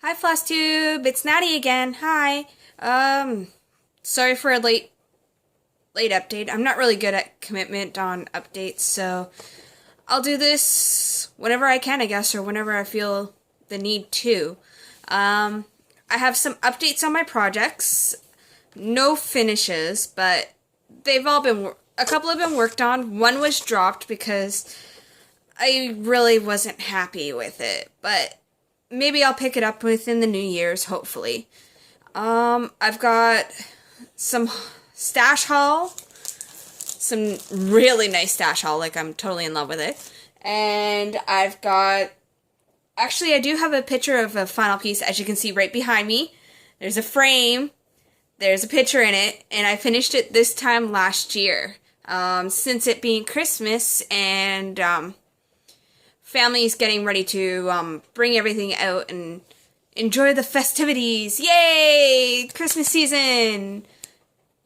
Hi, Flosstube. It's Natty again. Hi. Sorry for a late update. I'm not really good at commitment on updates, so I'll do this whenever I can, I guess, or whenever I feel the need to. I have some updates on my projects. No finishes, but a couple have been worked on. One was dropped because I really wasn't happy with it, but maybe I'll pick it up within the New Year's, hopefully. I've got some stash haul, some really nice stash haul, like I'm totally in love with it. And actually I do have a picture of a final piece, as you can see right behind me. There's a frame, there's a picture in it, and I finished it this time last year. Since it being Christmas and, family's getting ready to bring everything out and enjoy the festivities. Yay! Christmas season!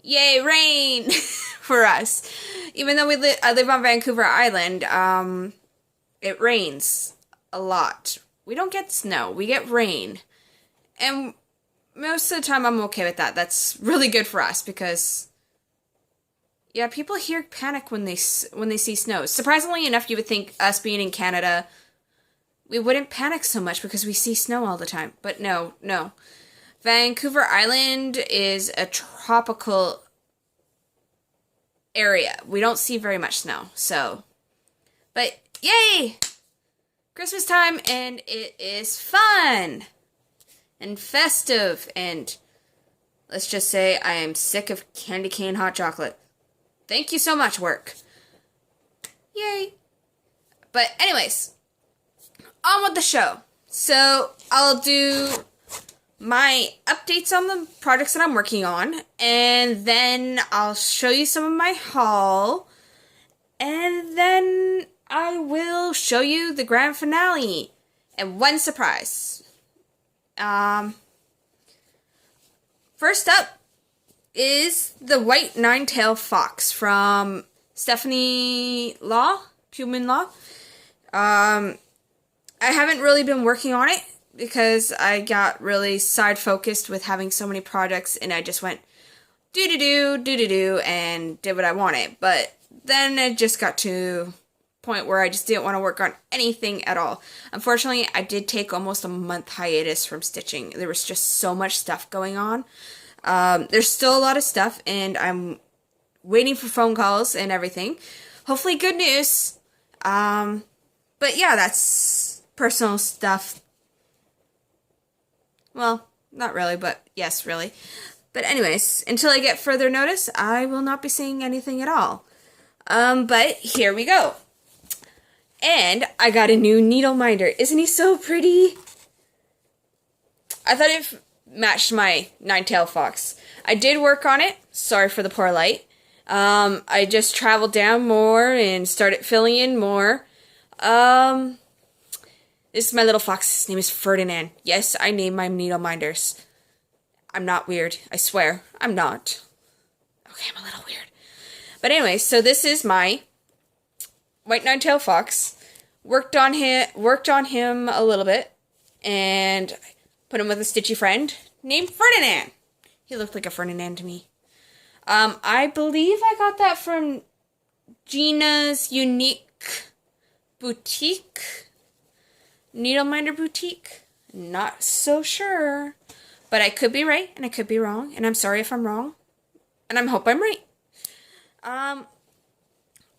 Yay, rain! For us. Even though I live on Vancouver Island, it rains a lot. We don't get snow, we get rain. And most of the time I'm okay with that. That's really good for us because yeah, people here panic when they see snow. Surprisingly enough, you would think us being in Canada, we wouldn't panic so much because we see snow all the time. But no. Vancouver Island is a tropical area. We don't see very much snow. So, but yay! Christmas time, and it is fun and festive, and let's just say I am sick of candy cane hot chocolate. Thank you so much, work. Yay. But anyways, on with the show. So I'll do my updates on the projects that I'm working on, and then I'll show you some of my haul, and then I will show you the grand finale and one surprise. First up is the white nine-tailed fox from Stephanie Law, Human Law. I haven't really been working on it because I got really side-focused with having so many projects, and I just went do-do-do, and did what I wanted. But then it just got to a point where I just didn't want to work on anything at all. Unfortunately, I did take almost a month hiatus from stitching. There was just so much stuff going on. There's still a lot of stuff, and I'm waiting for phone calls and everything. Hopefully good news. But yeah, that's personal stuff. Well, not really, but yes, really. But anyways, until I get further notice, I will not be saying anything at all. But here we go. And I got a new needle minder. Isn't he so pretty? I thought it matched my nine-tailed fox. I did work on it. Sorry for the poor light. I just traveled down more and started filling in more. This is my little fox. His name is Ferdinand. Yes, I name my needle minders. I'm not weird. I swear. I'm not. Okay, I'm a little weird. But anyway, so this is my white nine-tailed fox. Worked on him a little bit, and put him with a stitchy friend named Ferdinand. He looked like a Ferdinand to me. I believe I got that from Gina's Unique Boutique. Needleminder Boutique. Not so sure. But I could be right, and I could be wrong, and I'm sorry if I'm wrong. And I hope I'm right.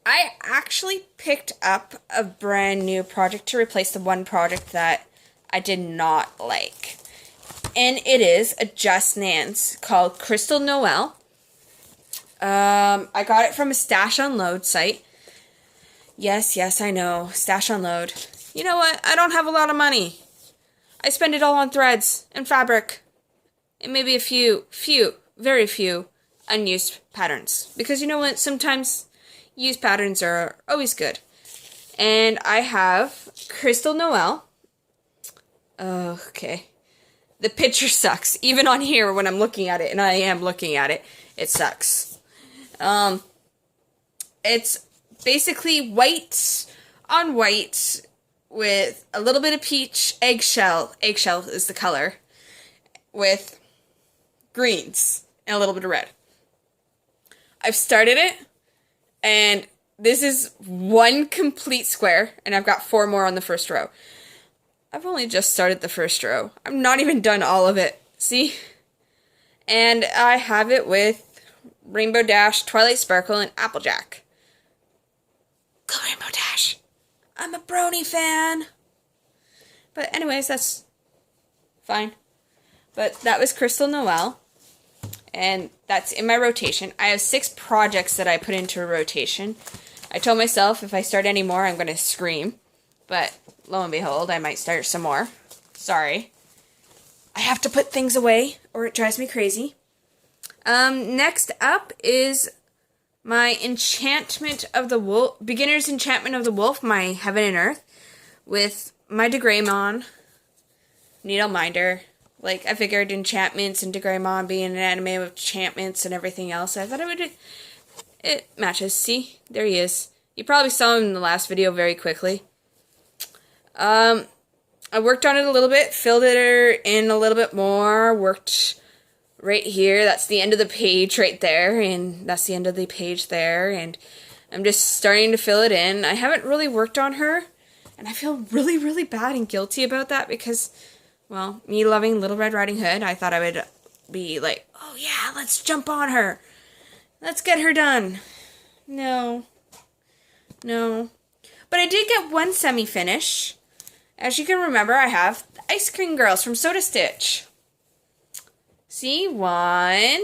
I actually picked up a brand new project to replace the one project that I did not like. And it is a Just Nance called Crystal Noel. I got it from a Stash Unload site. Yes, I know. Stash Unload. You know what? I don't have a lot of money. I spend it all on threads and fabric. And maybe very few unused patterns. Because you know what? Sometimes used patterns are always good. And I have Crystal Noel. Okay. The picture sucks. Even on here when I'm looking at it, and I am looking at it, it sucks. It's basically white on white with a little bit of peach eggshell is the color, with greens and a little bit of red. I've started it, and this is one complete square, and I've got 4 more on the first row. I've only just started the first row. I'm not even done all of it. See? And I have it with Rainbow Dash, Twilight Sparkle, and Applejack. Go Rainbow Dash! I'm a brony fan! But anyways, that's fine. But that was Crystal Noel. And that's in my rotation. I have 6 projects that I put into a rotation. I told myself if I start any more, I'm going to scream. But lo and behold, I might start some more. Sorry. I have to put things away, or it drives me crazy. Next up is my Enchantment of the Wolf, Beginner's Enchantment of the Wolf, my Heaven and Earth, with my Degraymon, Needleminder. Like, I figured enchantments and Degraymon being an anime with enchantments and everything else, I thought it matches. See? There he is. You probably saw him in the last video very quickly. I worked on it a little bit, filled it in a little bit more, worked right here. That's the end of the page right there, and that's the end of the page there, and I'm just starting to fill it in. I haven't really worked on her, and I feel really, really bad and guilty about that because, well, me loving Little Red Riding Hood, I thought I would be like, oh yeah, let's jump on her. Let's get her done. No. But I did get one semi-finish. As you can remember, I have the Ice Cream Girls from Soda Stitch. See, 1,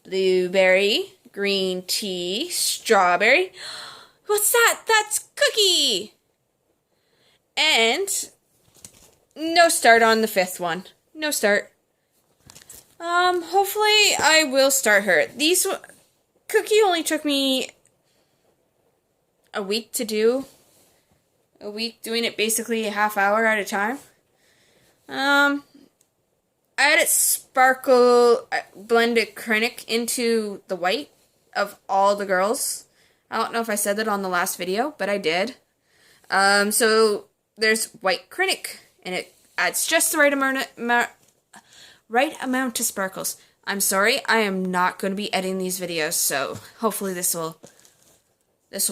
blueberry, green tea, strawberry. What's that? That's Cookie! And no start on the 5th one. No start. Hopefully I will start her. Cookie only took me a week to do. A week doing it basically a half hour at a time. I had it sparkle, blended acrylic into the white of all the girls. I don't know if I said that on the last video, but I did. So there's white acrylic, and it adds just the right amount of sparkles. I'm sorry, I am not going to be editing these videos, so hopefully this will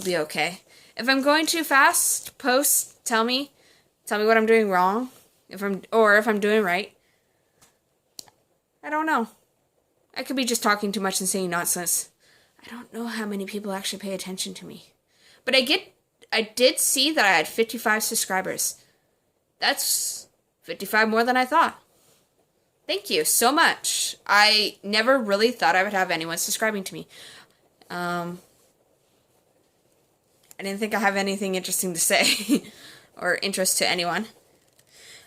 be okay. If I'm going too fast, post, tell me what I'm doing wrong, if I'm doing right. I don't know. I could be just talking too much and saying nonsense. I don't know how many people actually pay attention to me. But I did see that I had 55 subscribers. That's 55 more than I thought. Thank you so much. I never really thought I would have anyone subscribing to me. I didn't think I have anything interesting to say or interest to anyone.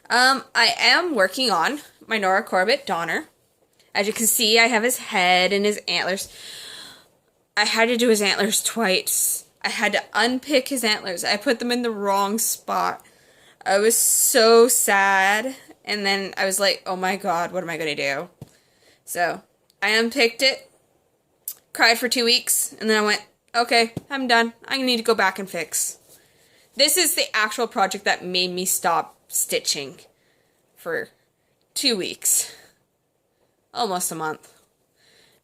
I am working on my Nora Corbett Donner. As you can see, I have his head and his antlers. I had to do his antlers twice. I had to unpick his antlers. I put them in the wrong spot. I was so sad. And then I was like, oh my god, what am I going to do? So, I unpicked it. Cried for 2 weeks. And then I went, okay, I'm done. I need to go back and fix. This is the actual project that made me stop stitching for 2 weeks. Almost a month.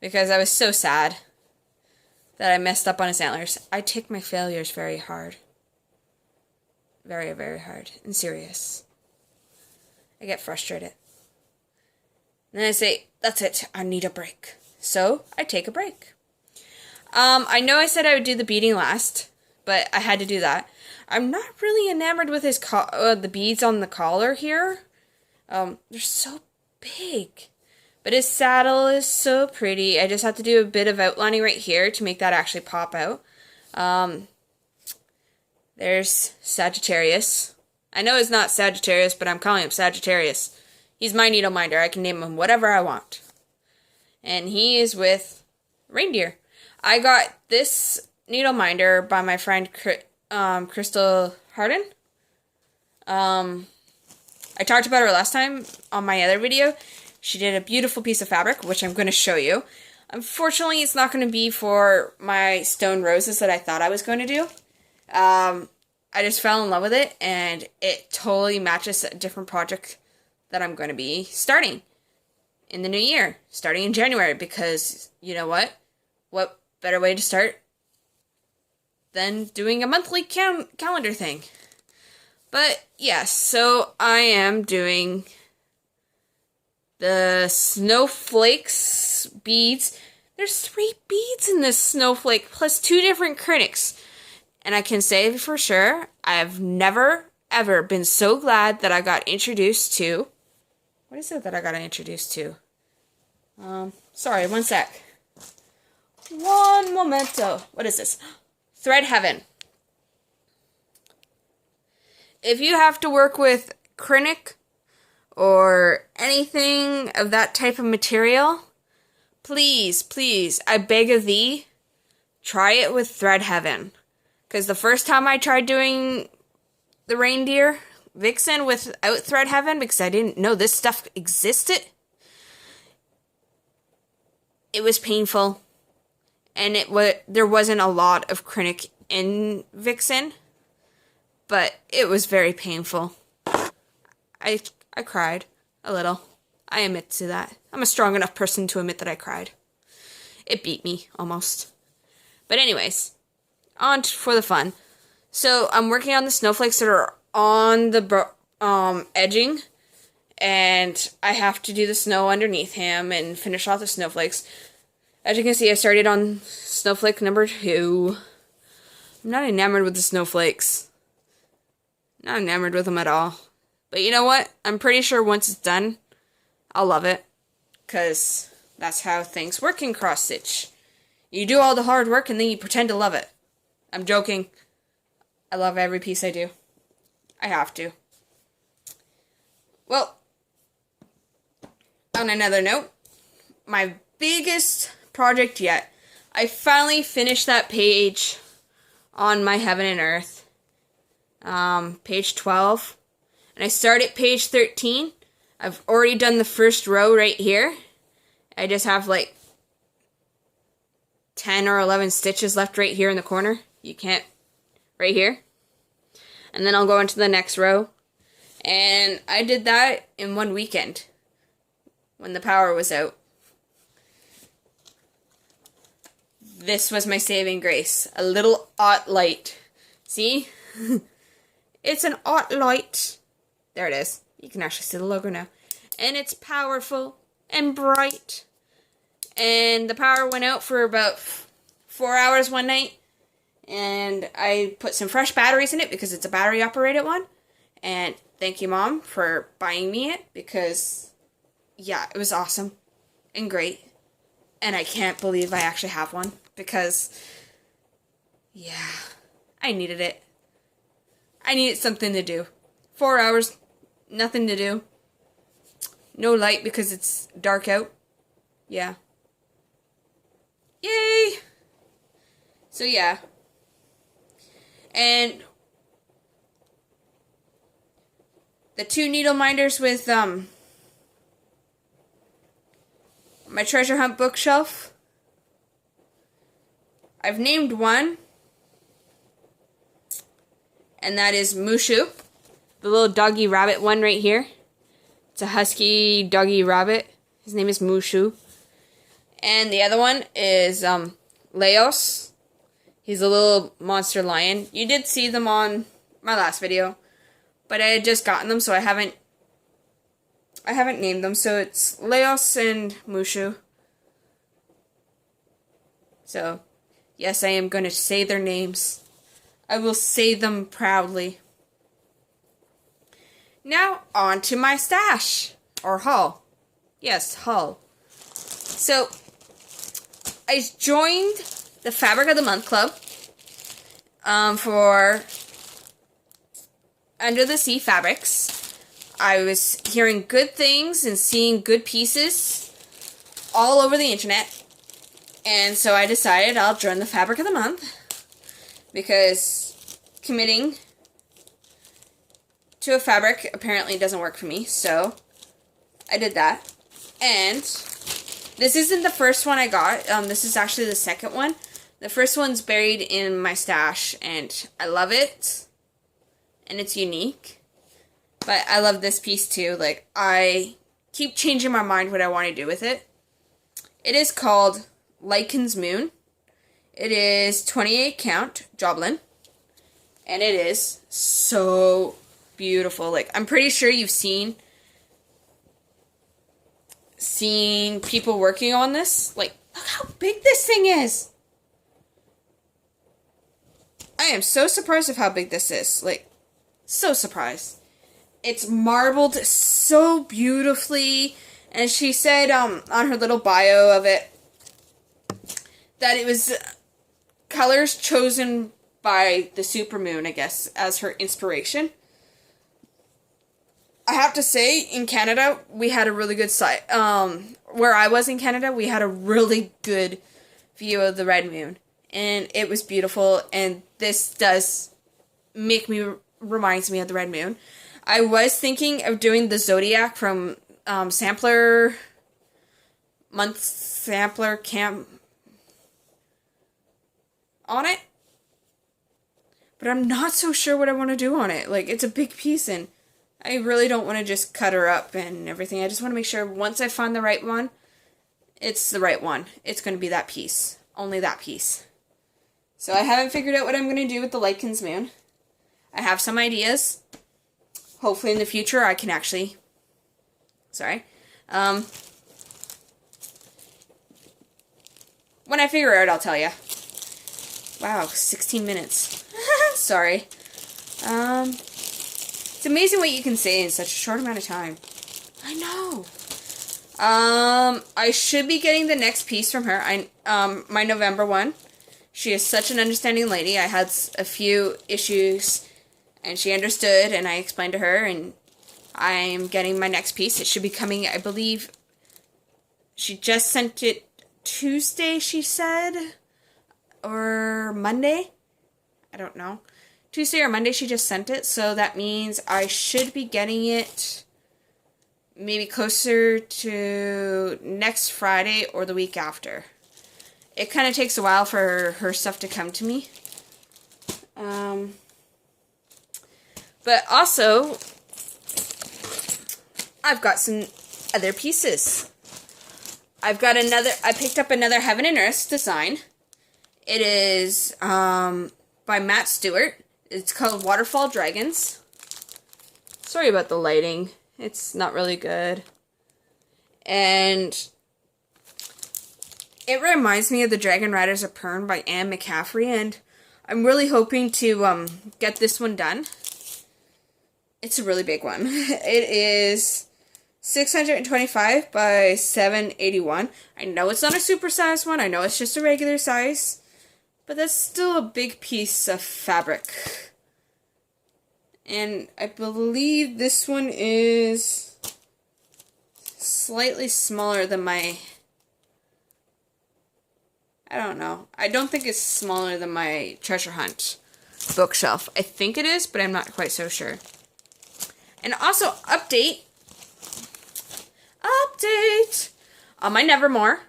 Because I was so sad that I messed up on his antlers. I take my failures very hard. Very, very hard. And serious. I get frustrated. And then I say, that's it. I need a break. So, I take a break. I know I said I would do the beading last, but I had to do that. I'm not really enamored with his the beads on the collar here. They're so big. But his saddle is so pretty. I just have to do a bit of outlining right here to make that actually pop out. There's Sagittarius. I know it's not Sagittarius, but I'm calling him Sagittarius. He's my needle minder. I can name him whatever I want. And he is with reindeer. I got this needle minder by my friend Crystal Harden. I talked about her last time on my other video. She did a beautiful piece of fabric, which I'm going to show you. Unfortunately, it's not going to be for my stone roses that I thought I was going to do. I I just fell in love with it, and it totally matches a different project that I'm going to be starting in the new year, starting in January, because you know what? What better way to start than doing a monthly calendar thing? But yes, so I am doing the snowflakes beads. There's 3 beads in this snowflake, plus 2 different critics. And I can say for sure, I've never, ever been so glad that I got introduced to... What is it that I got introduced to? Sorry, one sec. One momento. What is this? Thread Heaven. If you have to work with Krennic or anything of that type of material, please, please, I beg of thee, try it with Thread Heaven. Because the first time I tried doing the reindeer vixen without Thread Heaven, because I didn't know this stuff existed, it was painful. And there wasn't a lot of Krennic in vixen, but it was very painful. I cried a little. I admit to that. I'm a strong enough person to admit that I cried. It beat me, almost. But anyways, on for the fun. So, I'm working on the snowflakes that are on the edging, and I have to do the snow underneath him and finish off the snowflakes. As you can see, I started on snowflake number 2. I'm not enamored with the snowflakes. Not enamored with them at all. But you know what? I'm pretty sure once it's done, I'll love it. Because that's how things work in cross-stitch. You do all the hard work and then you pretend to love it. I'm joking. I love every piece I do. I have to. Well, on another note, my biggest project yet. I finally finished that page on my Heaven and Earth. Page 12. And I started page 13. I've already done the first row right here. I just have like 10 or 11 stitches left right here in the corner. You can't. Right here. And then I'll go into the next row. And I did that in one weekend. When the power was out. This was my saving grace. A little aught light. See? It's an aught light. There it is. You can actually see the logo now. And it's powerful and bright. And the power went out for about 4 hours one night. And I put some fresh batteries in it because it's a battery operated one. And thank you, Mom, for buying me it. Because, yeah, it was awesome and great. And I can't believe I actually have one. Because, yeah, I needed it. I needed something to do. 4 hours, nothing to do. No light because it's dark out. Yeah. Yay! So, yeah. And the 2 needle minders with my treasure hunt bookshelf. I've named one, and that is Mushu, the little doggy rabbit one right here. It's a husky doggy rabbit. His name is Mushu. And the other one is Leos. He's a little monster lion. You did see them on my last video, but I had just gotten them, so I haven't named them. So it's Leos and Mushu. So, yes, I am going to say their names. I will say them proudly. Now, on to my stash. Or haul. Yes, haul. So, I joined the Fabric of the Month Club for Under the Sea Fabrics. I was hearing good things and seeing good pieces all over the internet. And so I decided I'll join the Fabric of the Month. Because committing to a fabric apparently doesn't work for me. So I did that. And this isn't the first one I got. This is actually the second one. The first one's buried in my stash, and I love it. and it's unique. But I love this piece too. Like, I keep changing my mind what I want to do with it. It is called Lycan's Moon. It is 28 count Joblin. And it is so beautiful. Like, I'm pretty sure you've seen people working on this. Like, look how big this thing is. I am so surprised of how big this is. Like, so surprised. It's marbled so beautifully. And she said on her little bio of it that it was colors chosen by the supermoon, I guess, as her inspiration. I have to say, in Canada, we had a really good sight. Where I was in Canada, we had a really good view of the red moon. And it was beautiful. And this does reminds me of the red moon. I was thinking of doing the zodiac from Sampler Camp on it. But I'm not so sure what I want to do on it. Like, it's a big piece, and I really don't want to just cut her up and everything. I just want to make sure once I find the right one, it's the right one. It's going to be that piece. Only that piece. So I haven't figured out what I'm going to do with the Lycan's Moon. I have some ideas. Hopefully in the future I can actually... Sorry. When I figure it out, I'll tell you. Wow, 16 minutes. Sorry. It's amazing what you can say in such a short amount of time. I know. I should be getting the next piece from her. My November one. She is such an understanding lady. I had a few issues, and she understood, and I explained to her, and I'm getting my next piece. It should be coming, I believe, she just sent it Tuesday, she said, or Monday. I don't know. Tuesday or Monday she just sent it, so that means I should be getting it maybe closer to next Friday or the week after. It kind of takes a while for her stuff to come to me. But also, I've got some other pieces. I picked up another Heaven and Earth design. It is by Matt Stewart. It's called Waterfall Dragons. Sorry about the lighting. It's not really good. And it reminds me of The Dragon Riders of Pern by Anne McCaffrey, and I'm really hoping to get this one done. It's a really big one. It is 625 by 781. I know it's not a super size one. I know it's just a regular size. But that's still a big piece of fabric. And I believe this one is slightly smaller than my... I don't know. I don't think it's smaller than my treasure hunt bookshelf. I think it is, but I'm not quite so sure. And also, update on my Nevermore.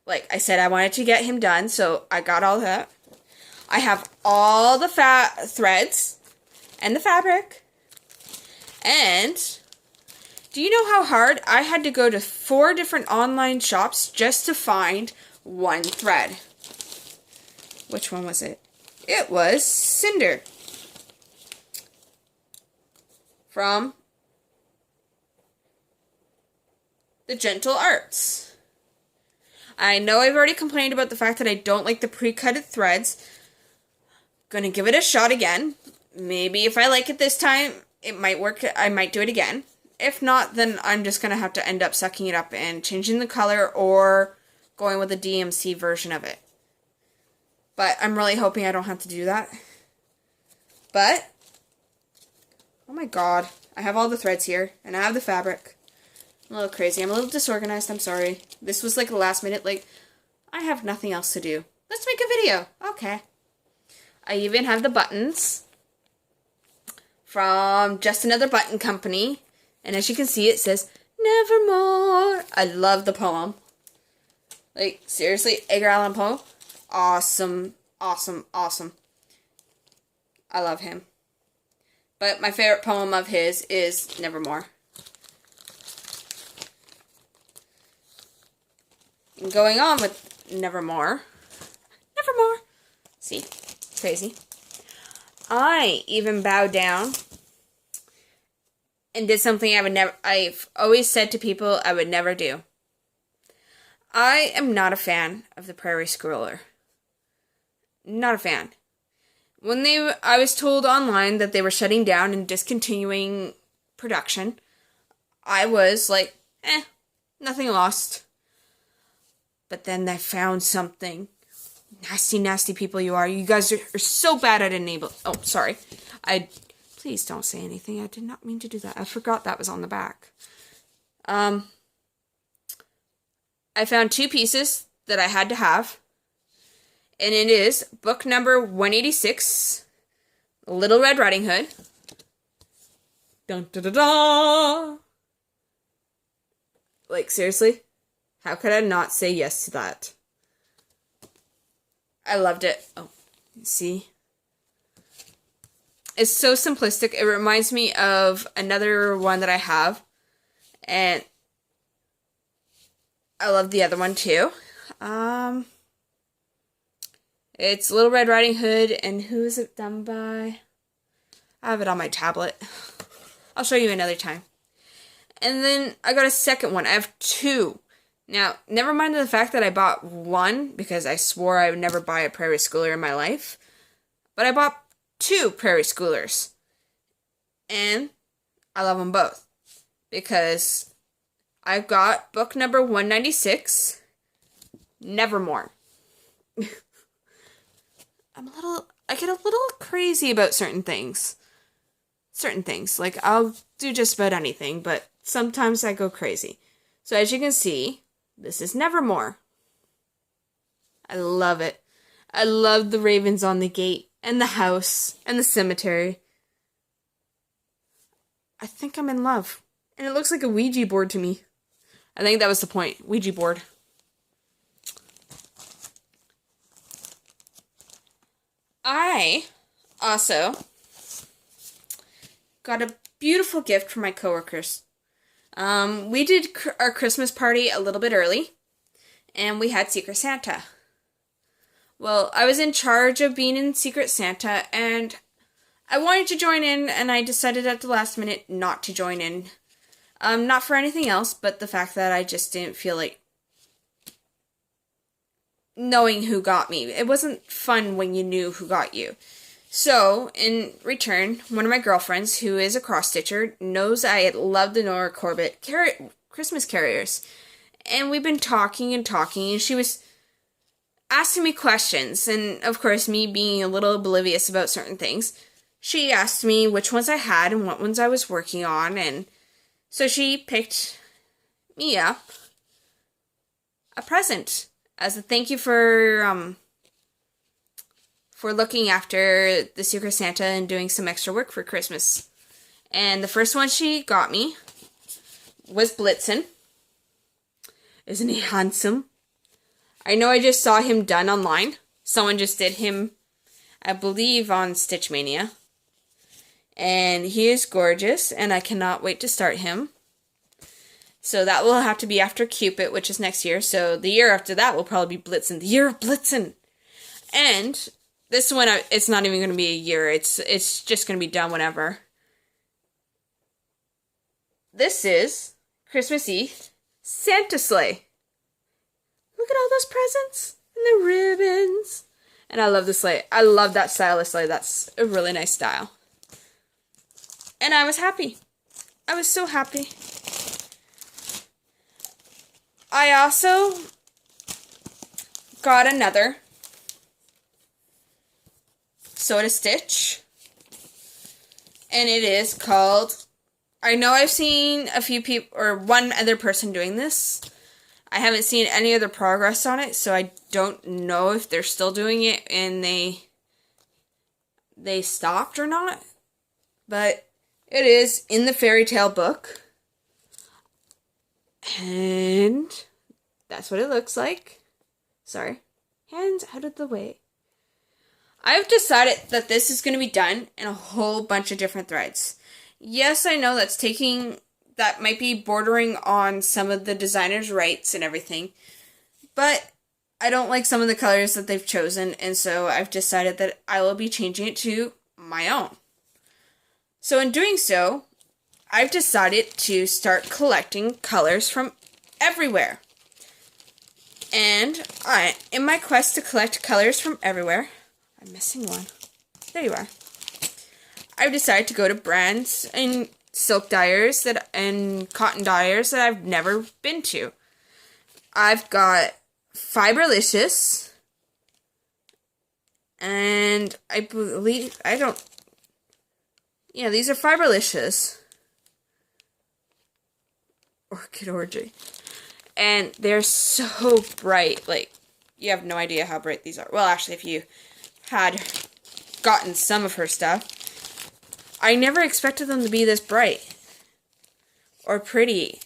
Like I said, I wanted to get him done, so I got all that. I have all the threads and the fabric. And do you know how hard I had to go to 4 different online shops just to find one thread? Which one was it? It was Cinder from the Gentle Arts. I know I've already complained about the fact that I don't like the pre-cutted threads. Gonna give it a shot again. Maybe if I like it this time, it might work. I might do it again. If not, then I'm just gonna have to end up sucking it up and changing the color or going with the DMC version of it. But I'm really hoping I don't have to do that. But, oh my god, I have all the threads here, and I have the fabric. I'm a little crazy. I'm a little disorganized. I'm sorry. This was like a last minute, like, I have nothing else to do. Let's make a video. Okay. I even have the buttons from Just Another Button Company. And as you can see, it says, Nevermore. I love the poem. Like, seriously, Edgar Allan Poe. Awesome, awesome, awesome. I love him. But my favorite poem of his is Nevermore. And going on with Nevermore. Nevermore. See, crazy. I even bowed down and did something I've always said to people I would never do. I am not a fan of the Prairie Schooler. Not a fan. When I was told online that they were shutting down and discontinuing production, I was like, nothing lost. But then I found something. Nasty, nasty people you are. You guys are so bad at enable. Oh, sorry. Please don't say anything. I did not mean to do that. I forgot that was on the back. I found 2 pieces that I had to have. And it is book number 186, Little Red Riding Hood. Dun da da da! Like, seriously? How could I not say yes to that? I loved it. Oh, see? It's so simplistic. It reminds me of another one that I have. And I love the other one too. It's Little Red Riding Hood, and who is it done by? I have it on my tablet. I'll show you another time. And then I got a second one. I have 2. Now, never mind the fact that I bought 1, because I swore I would never buy a Prairie Schooler in my life. But I bought 2 Prairie Schoolers. And I love them both. Because I've got book number 196, Nevermore. I get a little crazy about certain things. Like, I'll do just about anything, but sometimes I go crazy. So as you can see, this is Nevermore. I love it. I love the ravens on the gate, and the house, and the cemetery. I think I'm in love. And it looks like a Ouija board to me. I think that was the point. Ouija board. I also got a beautiful gift from my coworkers. We did our Christmas party a little bit early, and we had Secret Santa. Well, I was in charge of being in Secret Santa, and I wanted to join in, and I decided at the last minute not to join in. Not for anything else, but the fact that I just didn't feel like knowing who got me. It wasn't fun when you knew who got you. So, in return, one of my girlfriends, who is a cross-stitcher, knows I love the Nora Corbett Christmas carriers. And we've been talking, and she was asking me questions. And, of course, me being a little oblivious about certain things, she asked me which ones I had and what ones I was working on. And so she picked me up a present as a thank you for looking after the Secret Santa and doing some extra work for Christmas. And the first one she got me was Blitzen. Isn't he handsome? I know I just saw him done online. Someone just did him, I believe, on Stitch Mania. And he is gorgeous, and I cannot wait to start him. So that will have to be after Cupid, which is next year. So the year after that will probably be Blitzen. The year of Blitzen! And this one, it's not even going to be a year. It's just going to be done whenever. This is Christmas Eve Santa Sleigh. Look at all those presents and the ribbons. And I love the sleigh. I love that style of sleigh. That's a really nice style. And I was happy. I was so happy. I also got another Sew to Stitch, and it is called, I know I've seen a few people, or one other person doing this. I haven't seen any other progress on it, so I don't know if they're still doing it and they stopped or not. But it is in the fairy tale book. And that's what it looks like. Sorry. Hands out of the way. I've decided that this is going to be done in a whole bunch of different threads. Yes, I know that might be bordering on some of the designer's rights and everything, but I don't like some of the colors that they've chosen, and so I've decided that I will be changing it to my own. So in doing so, I've decided to start collecting colors from everywhere. And in my quest to collect colors from everywhere, I'm missing one. There you are. I've decided to go to brands and silk dyers and cotton dyers that I've never been to. I've got Fiberlicious, and I believe, these are Fiberlicious. Orchid Orgy. And they're so bright, like, you have no idea how bright these are. Well, actually, if you had gotten some of her stuff, I never expected them to be this bright. Or pretty.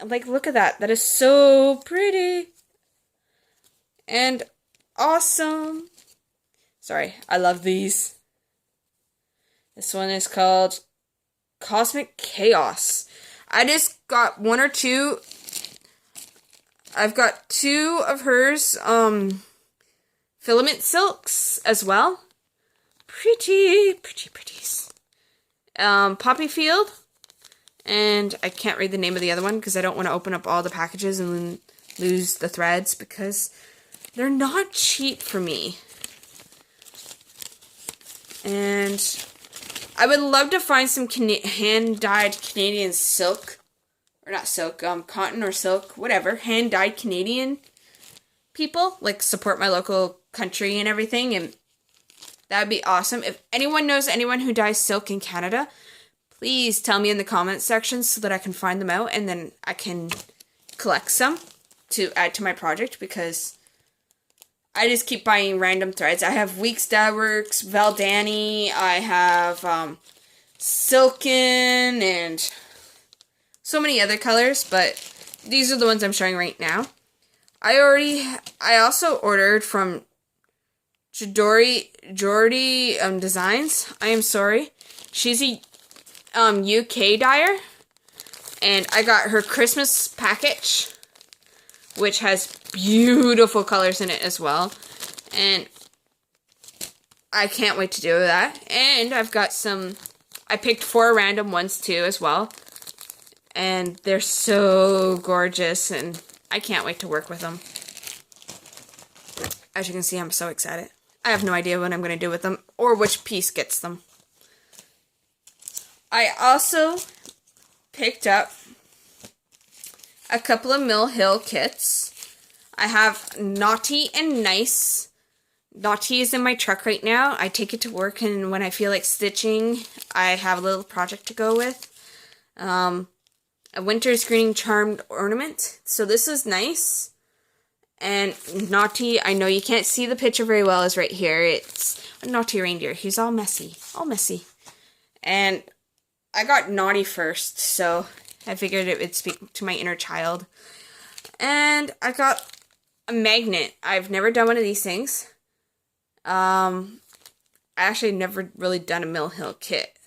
Like, look at that. That is so pretty. And awesome. Sorry, I love these. This one is called Cosmic Chaos. I just got one or two. I've got two of hers filament silks as well. Pretties. Poppy Field. And I can't read the name of the other one because I don't want to open up all the packages and then lose the threads because they're not cheap for me. And I would love to find some hand-dyed Canadian silk. Or not silk, cotton or silk, whatever. Hand-dyed Canadian people. Like, support my local country and everything. And that would be awesome. If anyone knows anyone who dyes silk in Canada, please tell me in the comments section so that I can find them out. And then I can collect some to add to my project. Because I just keep buying random threads. I have Weeks Dye Works, Valdani. I have Silken and so many other colors, but these are the ones I'm showing right now. I also ordered from Jordy Designs. I am sorry. She's a UK dyer, and I got her Christmas package, which has beautiful colors in it as well, and I can't wait to do that. And I've got I picked 4 random ones too as well. And they're so gorgeous, and I can't wait to work with them. As you can see, I'm so excited. I have no idea what I'm going to do with them, or which piece gets them. I also picked up a couple of Mill Hill kits. I have Naughty and Nice. Naughty is in my truck right now. I take it to work, and when I feel like stitching, I have a little project to go with. A winter's greening charmed ornament. So this is nice. And Naughty, I know you can't see the picture very well, is right here. It's a Naughty reindeer. He's all messy. And I got Naughty first, so I figured it would speak to my inner child. And I got a magnet. I've never done one of these things. I actually never really done a Mill Hill kit.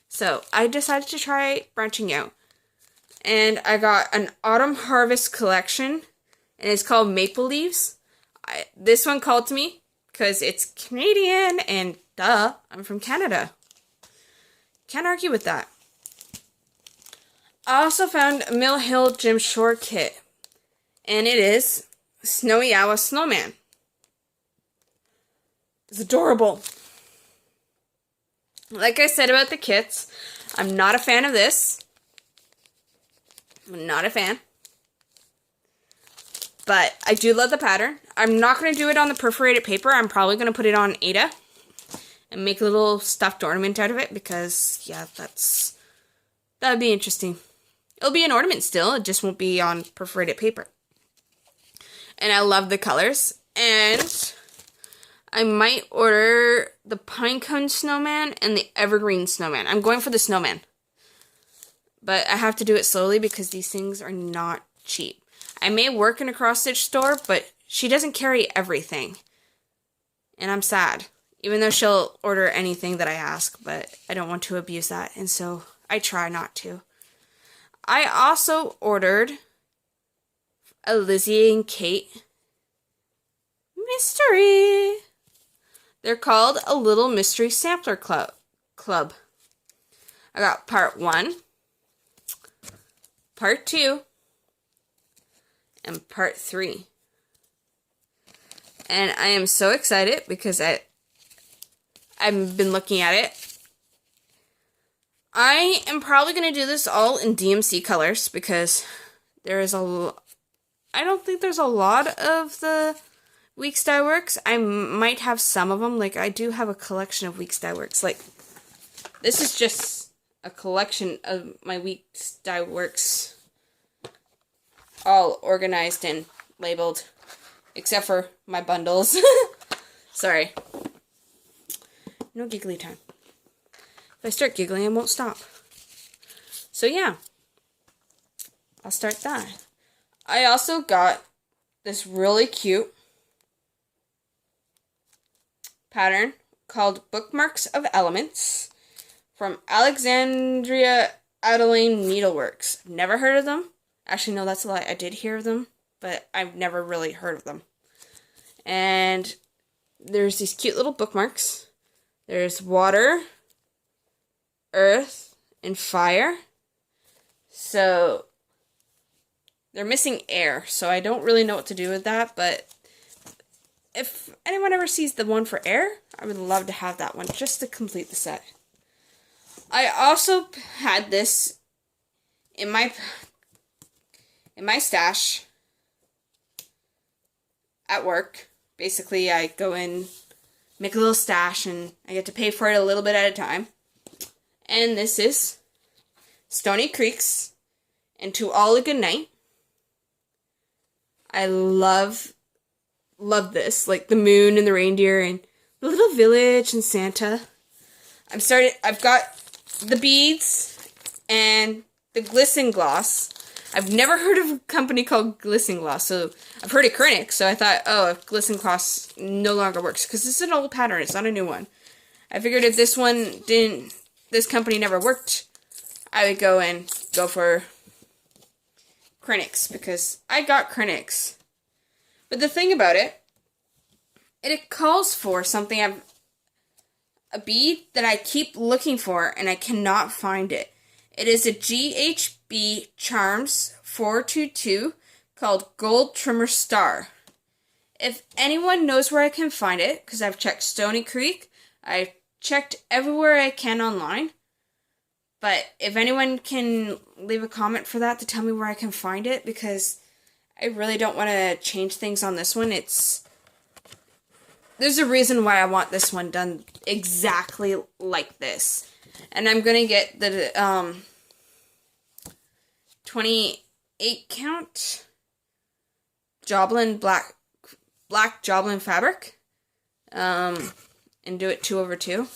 So I decided to try branching out. And I got an Autumn Harvest collection, and it's called Maple Leaves. This one called to me because it's Canadian, and duh, I'm from Canada. Can't argue with that. I also found a Mill Hill Jim Shore kit, and it is Snowy Owl Snowman. It's adorable. Like I said about the kits, I'm not a fan of this. I'm not a fan. But I do love the pattern. I'm not going to do it on the perforated paper. I'm probably going to put it on Ada and make a little stuffed ornament out of it because, yeah, that would be interesting. It'll be an ornament still. It just won't be on perforated paper. And I love the colors. And I might order the Pinecone Snowman and the Evergreen Snowman. I'm going for the Snowman. But I have to do it slowly because these things are not cheap. I may work in a cross-stitch store, but she doesn't carry everything. And I'm sad. even though she'll order anything that I ask, but I don't want to abuse that, and so I try not to. I also ordered a Lizzie and Kate mystery. They're called a Little Mystery Sampler Club. I got part 1, part 2, and part 3. And I am so excited because I've been looking at it. I am probably going to do this all in DMC colors because I don't think there's a lot of the Weeks Dye Works. I might have some of them. Like, I do have a collection of Weeks Dye Works. Like, this is just a collection of my Weeks Dye Works, all organized and labeled, except for my bundles. Sorry. No giggly time. If I start giggling, I won't stop. So yeah, I'll start that. I also got this really cute pattern called Bookmarks of Elements from Alexandria Adeline Needleworks. Never heard of them. Actually, no, that's a lie. I did hear of them, but I've never really heard of them. And there's these cute little bookmarks. There's water, earth, and fire. So they're missing air, so I don't really know what to do with that, but if anyone ever sees the one for air, I would love to have that one just to complete the set. I also had this in my stash at work. Basically, I go in, make a little stash, and I get to pay for it a little bit at a time. And this is Stony Creeks and To All a Good Night. I love this, like the moon and the reindeer and the little village and Santa. I've got the beads and the glisten gloss. I've never heard of a company called Glisten Gloss, so I've heard of Krennic, so I thought, oh, if Glisten Gloss no longer works, because this is an old pattern, it's not a new one. I figured if this company never worked, I would go for Krennic's, because I got Krennic's. But the thing about it calls for something, a bead that I keep looking for, and I cannot find it. It is a GHB Charms 422 called Gold Trimmer Star. If anyone knows where I can find it, because I've checked Stony Creek, I've checked everywhere I can online, but if anyone can leave a comment for that to tell me where I can find it, because I really don't want to change things on this one. There's a reason why I want this one done exactly like this. And I'm going to get the 28 count Joblin black Joblin fabric. And do it 2/2.